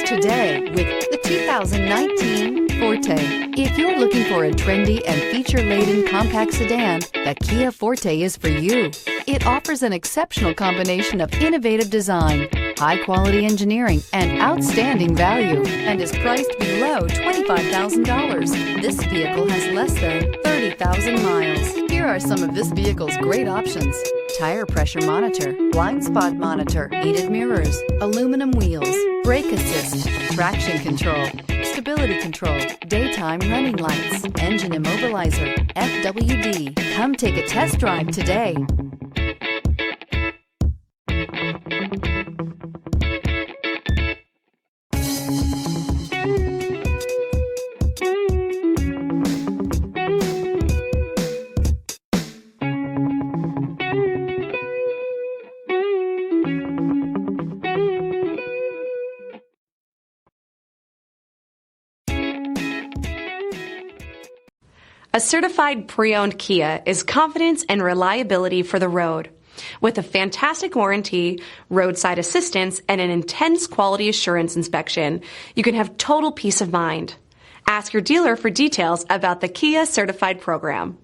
today with the 2019 Forte. If you're looking for a trendy and feature-laden compact sedan, the Kia Forte is for you. It offers an exceptional combination of innovative design, high-quality engineering, and outstanding value, and is priced below $25,000. This vehicle has less than 30,000 miles. Here are some of this vehicle's great options: tire pressure monitor, blind spot monitor, heated mirrors, aluminum wheels, brake assist, traction control, stability control, daytime running lights, engine immobilizer, FWD. Come take a test drive today. A certified pre-owned Kia is confidence and reliability for the road. With a fantastic warranty, roadside assistance, and an intense quality assurance inspection, you can have total peace of mind. Ask your dealer for details about the Kia Certified program.